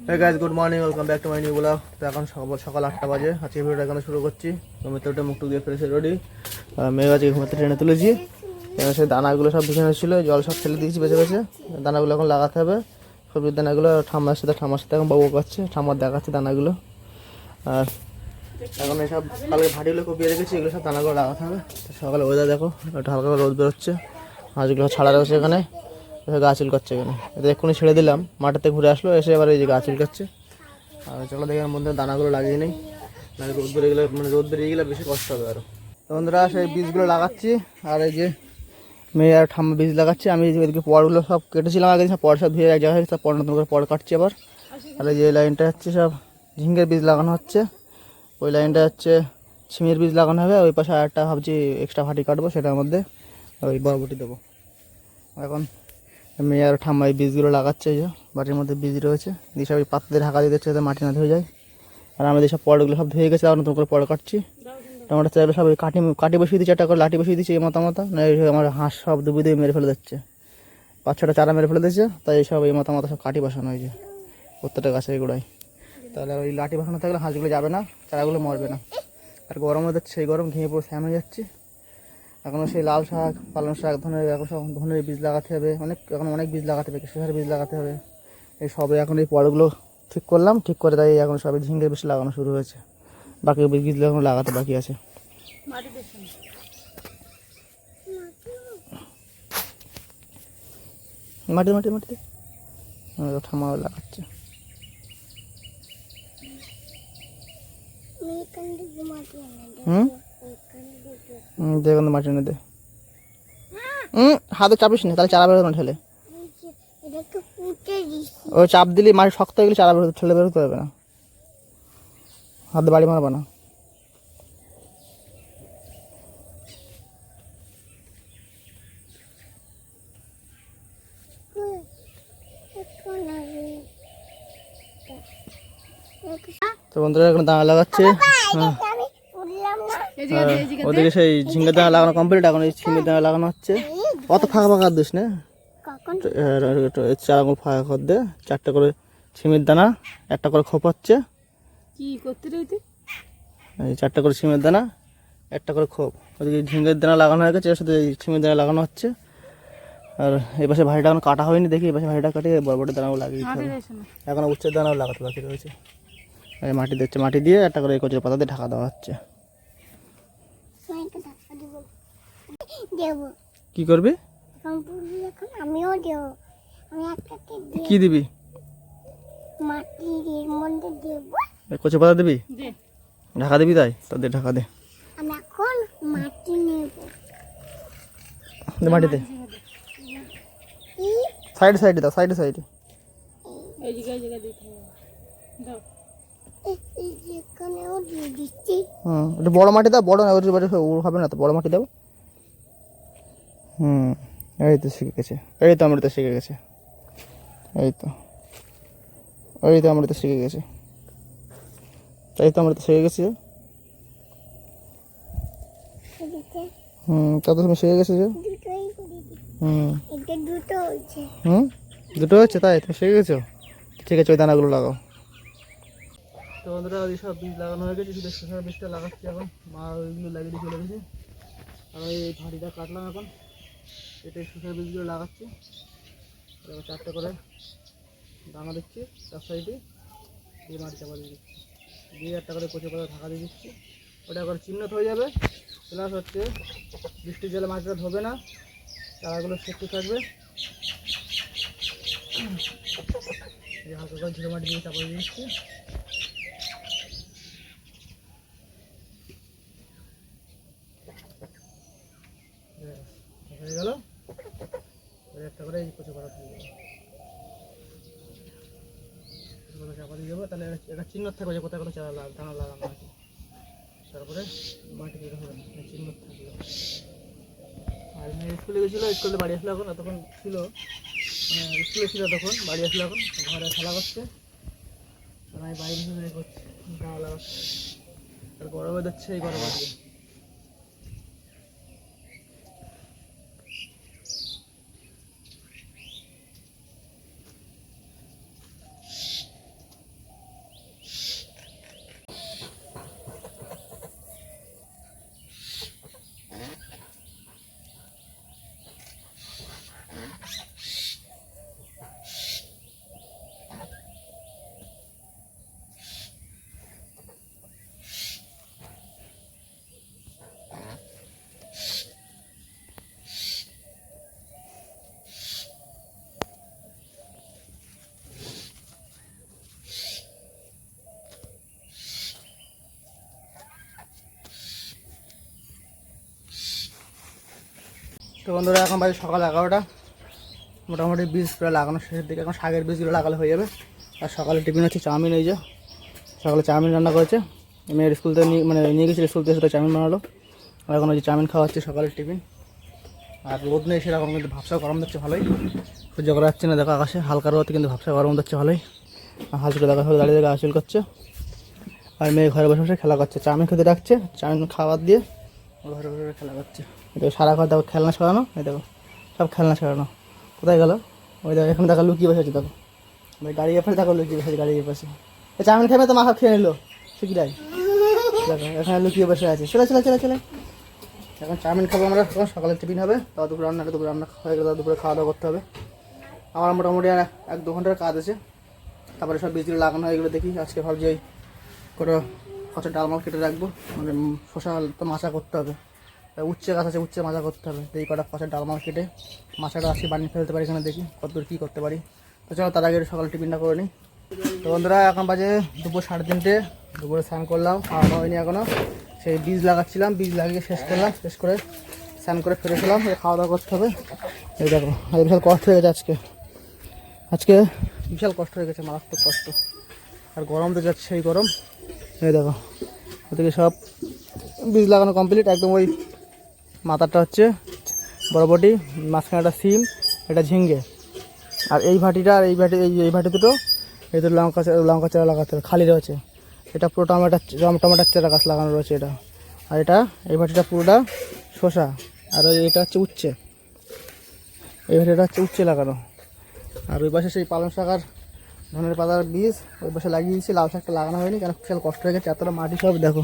Hey guys, good morning. Welcome back to my new vlog. তো এখন সকাল 8টা বাজে। আজকে ভিডিওটা এখানে শুরু করছি। ঘুমোতে উঠে মুখ টুক দিয়ে ফ্রেশ হয়ে রেডি। মেয়ে আজকে ঘুমোতে ট্রেনে তুলেছি। এখানে সেই দানাগুলো সব বিছানো ছিল, জল সব ফেলে দিয়েছি বেছে বেছে। দানাগুলো এখন লাগাতে হবে। সবজির দানাগুলো ঠাম্মার সাথে এখন বাবু করছে, ঠাম্মার দেখাচ্ছে দানাগুলো। আর এখন এইসব কালকে ভাটিগুলো কপিয়ে রেখেছি, এগুলো সব দানাগুলো লাগাতে হবে। সকালে ওয়েদার দেখো, একটু হালকা রোদ বেরোচ্ছে। মাছগুলো ছাড়া রয়েছে এখানে, গাছ চুলকাচ্ছে এখানে। এদের এক্ষুনি ছেড়ে দিলাম, মাঠেতে ঘুরে আসলো, এসে এবার এই যে গাছ চুলকাচ্ছে। আর চলো দেখে এর মধ্যে দানাগুলো লাগিয়ে নেই, মানে রোদ বেরিয়ে গেলে রোদ বেরিয়ে গেলে বেশি কষ্ট হবে আরও। তো বন্ধুরা সেই বীজগুলো লাগাচ্ছি। আর এই যে মেয়ে আর ঠাম্মা বীজ লাগাচ্ছি। আমি এদিকে পরগুলো সব কেটেছিলাম আগে, সব পর সব ধুয়ে এক জায়গায়, সব পর নতুন করে পর কাটছি আবার। আর এই যে লাইনটা হচ্ছে সব ঝিঙ্গের বীজ লাগানো হচ্ছে, ওই লাইনটা হচ্ছে ছিমের বীজ লাগানো হবে। ওই পাশে আরেকটা ভাবছি এক্সট্রা ভাটি কাটবো, সেটার মধ্যে ওই বরবটি দেবো। এখন মেয়ে আর ঠাম্মা এই বীজগুলো লাগাচ্ছে, এই যে বাটির মধ্যে বীজ রয়েছে, দিয়ে সব পাত্রে ঢাকা দিয়ে দিচ্ছে যাতে মাটি না ধুয়ে যায়। আর আমাদের সব পরগুলো সব ধুয়ে গেছে, আবার নতুন করে পর কাটছি। টমেটো চাইলে সব কাটি বসিয়ে দিচ্ছি, একটা করে লাঠি বসিয়ে দিচ্ছি এই মাথা না, আমার হাঁস সব ডুবি দিয়ে মেরে ফেলে দিচ্ছে, 5-6টা চারা মেরে ফেলে দিচ্ছে। তাই সব এই মাথা সব কাটি বসানো হয়েছে প্রত্যেকটা গাছের গোড়ায়। তাহলে ওই লাঠি বসানো থাকলে হাঁসগুলো যাবে না, চারাগুলো মরবে না। আর গরম হয়ে যাচ্ছে, সেই গরম ঘিয়ে পুরো ফ্যান হয়ে যাচ্ছে। এখনও সেই লাল শাক, পালং শাক, এখন সব ধনের বীজ লাগাতে হবে, এখন অনেক বীজ লাগাতে হবে, শসার বীজ লাগাতে হবে। এই সবে এখন এই পরগুলো ঠিক করলাম, ঠিক করে তাই এখন সবে ঝিঙ্গের বীজ লাগানো শুরু হয়েছে। বাকি বীজগুলো এখন লাগাতে বাকি আছে। মাটিতে ঠাম্মাও লাগাচ্ছে। দেখুন মাটি এনে দে, হাতে চাপিস না, তাহলে চারা বেরোতো না ঠেলে। ওই চাপ দিলে মাটি শক্ত হয়ে গেলে চারা বেরোতে ঠেলে বেরোতে পারবে না, হাতে বাড়ি মারবা না। তো বন্ধুরা এখন দানা লাগাচ্ছে। ওদিকে সেই ঝিঙ্গের দানা লাগানো কমপ্লিট, এখন এই ছিমের দানা লাগানো হচ্ছে। অত ফাঁকা ফাঁকা দিস না, চারাগুলো ফাঁকা করে দে। 4টে করে ছিমের দানা, একটা করে খোপ হচ্ছে। কি করতে রইতে? এই 4টে করে ছিমের দানা, একটা করে খোপ। ওদিকে ঝিঙ্গের দানা লাগানো হয়ে গেছে, এর সাথে ছিমের দানা লাগানো হচ্ছে। আর এই পাশে ভাড়িটা এখন কাটা হয়নি, দেখি এই পাশে ভাড়িটা কাটিয়ে বড় দানাও লাগিয়ে দিতে হবে। এখন উচ্ছের দানাও লাগাতে বাকি রয়েছে। এই মাটি দিচ্ছে, মাটি দিয়ে একটা করে কচুর পাতা দিয়ে ঢাকা দেওয়া হচ্ছে। কি করবি? কি দিবি? কচু পাতা দিবি, ঢাকা দিবি? তাই তাদের ঢাকা দে, মাটি দে, সাইডে দাও, সাইডে একটু বড় মাটি দাও, বড় হবে না তো, বড় মাটি দাও। এই তো শিখে গেছে, এই তো আমরা তো শিখে গেছে, এই তো আমরা তো শিখে গেছে, তাই তো আমরা তো শিখে গেছি। কত সময় শিখে গেছে যে। দুটো হচ্ছে, তাই তুমি শিখে গেছো। ঠিক আছে, ওই দানাগুলো লাগাও। তো বন্ধুরা ওই সব বীজ লাগানো হয়ে গেছে, শুধু শসার বীজটা লাগাচ্ছি এখন। মা ওইগুলো লাগিয়ে দিয়ে চলে গেছে। আর এই ভাঁড়িটা কাটলাম, এখন এটাই শসার বীজগুলো লাগাচ্ছি। 4টে করে দানা দিচ্ছি চার সাইডে, দিয়ে মাটি চাপা দিয়ে দিচ্ছি, দিয়ে একটা করে কচু পাতা ঢাকা দিয়ে দিচ্ছি। ওটা করে চিহ্নত হয়ে যাবে, প্লাস হচ্ছে বৃষ্টির জলে মাটিটা ধোবে না, চারাগুলো সেফটি থাকবে। হালকা করে ঝুড়ো মাটি দিয়ে চাপা দিয়ে দিচ্ছি। হয়ে গেল, একটা করে এই কচু পাতা দিয়ে দেবো, চাপা দিয়ে দেবো। তাহলে এটা চিহ্ন থাকবে যে কোথায় কোথায় চারা দানা লাগানো আছে। তারপরে মাটি দিতে হবে না, চিহ্ন থাকবে। আর মেয়ে স্কুলে গেছিলো, স্কুলে বাড়ি আসলো এখন, তখন ছিল স্কুলে ছিল তখন, বাড়ি আসলো এখন ঘরে খেলা করছে। আমি বাইরে করছি, দানা লাগাচ্ছে। আর গরমে দিচ্ছে, এই গরম আছে। তো বন্ধুরা এখন বাজে সকাল 11টা, মোটামুটি বীজ প্রায় লাগানো শেষের দিকে। এখন শাকের বীজগুলো লাগালে হয়ে যাবে। আর সকালে টিফিন হচ্ছে চাউমিন। এই যে সকালে চাউমিন রান্না করেছে, মেয়ের স্কুল থেকে নিয়ে গেছিল, স্কুল থেকে সেটা চাউমিন বানালো। আর এখন ওই যে চাউমিন খাওয়া হচ্ছে সকালের টিফিন। আর রোদ নেই সেরকম, কিন্তু ভাবসা গরম দিচ্ছে ভালোই। সহ্য করা যাচ্ছে না, দেখো আকাশে হালকা রোদ, কিন্তু ভাবসা গরম দিচ্ছে ভালোই। আর হালকা দেখা হয়ে দাঁড়িয়ে দেখে আসল করছে। আর মেয়ে ঘরে বসে বসে খেলা করছে, চাউমিন খেতে ডাকছে, চাউমিন খাবার দিয়ে ঘরে বসে বসে খেলা করছে। দেখো সারা ঘর দেখো খেলনা ছড়ানো, এই দেখো সব খেলনা ছড়ানো। কোথায় গেল? ওই দেখো এখানে দেখো লুকিয়ে বসে আছে, দেখো ওই গাড়ির পাশে দেখো লুকিয়ে বসে আছে, গাড়ির পাশে। চাউমিন খেয়ে তো মা সব খেয়ে নিলো, শিখিরাই দেখো এখানে লুকিয়ে বসে আছে। চলে চলে চলে চলে, এখন চাউমিন খাবো আমরা। এখন সকালের টিফিন হবে, তাও দুপুরে রান্না হয়ে গেলে দুপুরে খাওয়া দাওয়া করতে হবে। আমার মোটামুটি আর 1-2 ঘন্টার কাজ আছে, তারপরে সব বীজগুলো লাগানো হয়, এগুলো দেখি। আজকে ভাবছি ওই করে কচা ডালমাল কেটে রাখবো, মানে শসা তো মাচা করতে হবে, উচ্ছে গাছ আছে, উচ্ছে মাচা করতে হবে। এই কটা কচা ডালমাল কেটে মাচাটা আজকে বানিয়ে ফেলতে পারি, এখানে দেখি কতদূর কী করতে পারি। তো চলো তার আগে সকালে টিফিনটা করে নিই। তো বন্ধুরা এখন বাজে দুপুর 3:30, দুপুরে স্নান করলাম, খাওয়া দাওয়া হয়নি এখনও। সেই বীজ লাগাচ্ছিলাম, বীজ লাগিয়ে শেষ করলাম, শেষ করে স্নান করে ফিরেছিলাম। খাওয়া দাওয়া করতে হবে। এই দেখো আর বিশাল কষ্ট হয়ে গেছে আজকে বিশাল কষ্ট হয়ে গেছে, মারাত্মক কষ্ট। আর গরম তো যাচ্ছে, সেই গরম। এই দেখো ওদিকে সব বীজ লাগানো কমপ্লিট একদম। ওই মাথাটা হচ্ছে বরবটি, মাঝখানে একটা সিম, এটা ঝিঙ্গে। আর এই ভাটিটা আর এই ভাটি দুটো, এই দুটো লঙ্কা চারা লাগাতে হবে, খালি রয়েছে। এটা পুরো টমেটোর চারা গাছ লাগানো রয়েছে এটা। আর এটা এই ভাটিটা পুরোটা শসা। আর এটা হচ্ছে উচ্ছে, এই ভাটিটা হচ্ছে উচ্ছে লাগানো। আর ওই পাশে সেই পালং শাক আর ধনের পাতার বীজ ওই পাশে লাগিয়ে দিয়েছি। লাল শাকটা লাগানো হয়নি, কেন বিশাল কষ্ট হয়ে গেছে। এতটা মাটি সব দেখো,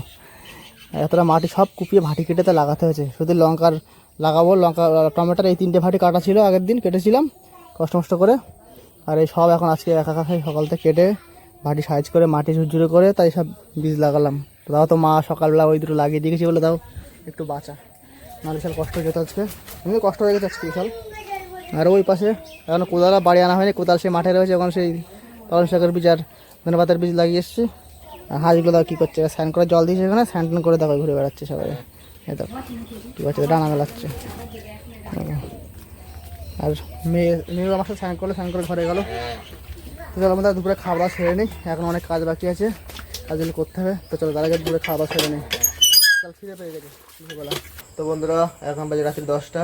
এতটা মাটি সব কুপিয়ে ভাটি কেটে তো লাগাতে হয়েছে। শুধু লঙ্কার লাগাবো, টমেটোর এই 3টে ভাটি কাটা ছিল, আগের দিন কেটেছিলাম কষ্ট করে। আর এই সব এখন আজকে একা সকাল থেকে কেটে ভাটি সাইজ করে মাটি ঝুরঝুরে করে তাই সব বীজ লাগালাম। তাও তো মা সকালবেলা ওই দুটো লাগিয়ে দিয়ে গেছি বলে তাও একটু বাঁচা, না বিশাল কষ্ট হয়ে যেত আজকে। এমনি কষ্ট হয়ে গেছে আজকে বিশাল। আর ওই পাশে এখন কোদালও বাড়ি আনা হয়নি, কোদাল সেই মাঠে রয়েছে। এখন সেই পালং শাকের বীজ আর ধনে পাতার বীজ লাগিয়ে এসেছি। আর হাঁসগুলো দেখো কী করছে, স্নান করে জল দিয়েছে এখানে, স্নান টান করে দেখো ঘুরে বেড়াচ্ছে সবাই। এই দেখো কী করছে, ডানা মেলাচ্ছে। আর মেয়েও আমার সাথে স্নান করে ঘরে গেলো। তো চলো আমাদের দুপুরে খাওয়া দাওয়া সেরে নিই, এখন অনেক কাজ বাকি আছে, কাজগুলো করতে হবে। তো চলো তার আগে দুপুরে খাওয়া দাওয়া সেরে নিই, চল খিদে পেয়ে গেছে দুপুরবেলা। তো বন্ধুরা এখন বাজে রাত্রি 10টা,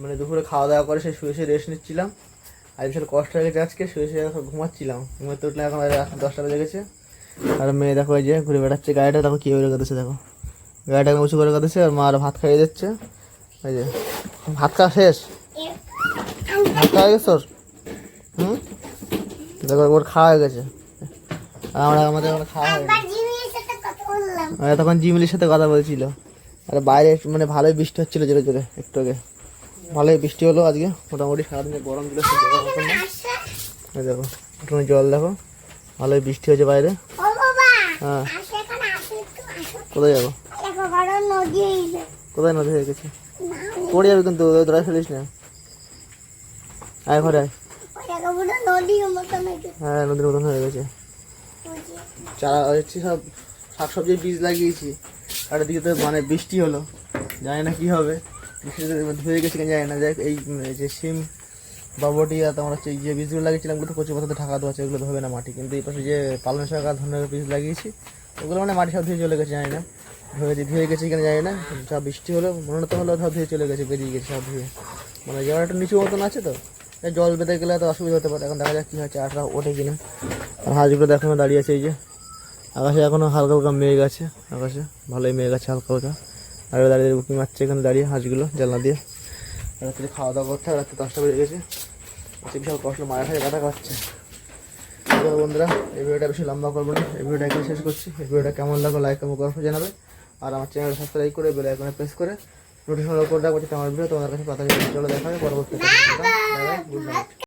মানে দুপুরে খাওয়া দাওয়া করে সেই শুয়ে রেস্ট নিচ্ছিলাম। আর বিশাল কষ্ট হয়ে গেছে আজকে, শুয়ে ঘুমাচ্ছিলাম, ঘুমাতে উঠলে এখন 10টা বেজে গেছে। আর মেয়ে দেখো এই যে ঘুরে বেড়াচ্ছে, গাড়িটা দেখো কী করে কাঁদেছে, দেখো গাড়িটাকে উঁচু করে কাঁদেছে। আর মা আর ভাত খাইয়ে দিচ্ছে। এই যে ভাত খাওয়া শেষ, ভাত খাওয়া গেছে তোর? দেখো ওর খাওয়া হয়ে গেছে, আর আমাদের খাওয়া হয়নি। তখন জিমিলির সাথে কথা বলছিল। আর বাইরে মানে ভালোই বৃষ্টি হচ্ছিলো জোরে জোরে, একটু আগে ভালোই বৃষ্টি হলো আজকে। মোটামুটি সারাদিনে গরম দিলে দেখো একটু জল, দেখো ভালোই বৃষ্টি হয়েছে বাইরে। হ্যাঁ কোথায় যাবো? কোথায় নদী হয়ে গেছে? পড়ে যাবে কিন্তু, ধরে ফেলিস না। আয় ঘরে আয়। হ্যাঁ নদীর মতন হয়ে গেছে। চারা হচ্ছে সব শাকসবজির বীজ লাগিয়েছি, আর দিকে তো মানে বৃষ্টি হলো, জানি না কী হবে। বৃষ্টিতে ধুয়ে গেছে কেন জানি না। যাই এই যে সিম বরবটি আর তোমার হচ্ছে এই যে বীজগুলো লাগিয়েছিলাম, ওগুলো তো কচু পাতাতে ঢাকা দেওয়া আছে, ওগুলো ধরবে না মাটি। কিন্তু এই পাশে যে পালং শাক আর ধনের বীজ লাগিয়েছি, ওগুলো মানে মাটি সব ধুয়ে চলে গেছে, জানি না ধুয়ে গেছে কিনা জানি না। সব বৃষ্টি হলো মনে তো হলো সব ধুয়ে চলে গেছে, বেরিয়ে গেছে সব ধুয়ে। মানে যেমন একটা নিচু মতন আছে, তো জল বেঁধে গেলে তো অসুবিধা হতে পারে। এখন দেখা যাক কী হচ্ছে, আটটা ওঠে কিনা। আর হাঁসগুলো এখনও দাঁড়িয়ে আছে। এই যে আকাশে এখনও হালকা হালকা মেঘ আছে, আকাশে ভালোই মেঘ আছে হালকা হালকা। আর দাঁড়িয়ে বুকি মারছে এখানে দাঁড়িয়ে হাঁসগুলো জানলা দিয়ে। রাত্রে খাওয়া দাওয়া করতে হবে, রাত্রে 10টা বেজে গেছে। বিশাল কষ্ট, মায়ের খায় ব্যথা খাচ্ছে। তো বন্ধুরা এই ভিডিওটা বেশি লম্বা করবো না, এই ভিডিওটা এখানে শেষ করছি। এই ভিডিওটা কেমন লাগলো লাইক এবং কমেন্ট জানাবে। আর আমার চ্যানেল সাবস্ক্রাইব করে বেল আইকনে প্রেস করে নোটিফিকেশন করে রাখবো, আমার ভিডিও তোমাদের কাছে পাতা চলে দেখা হবে পরবর্তী। Good night.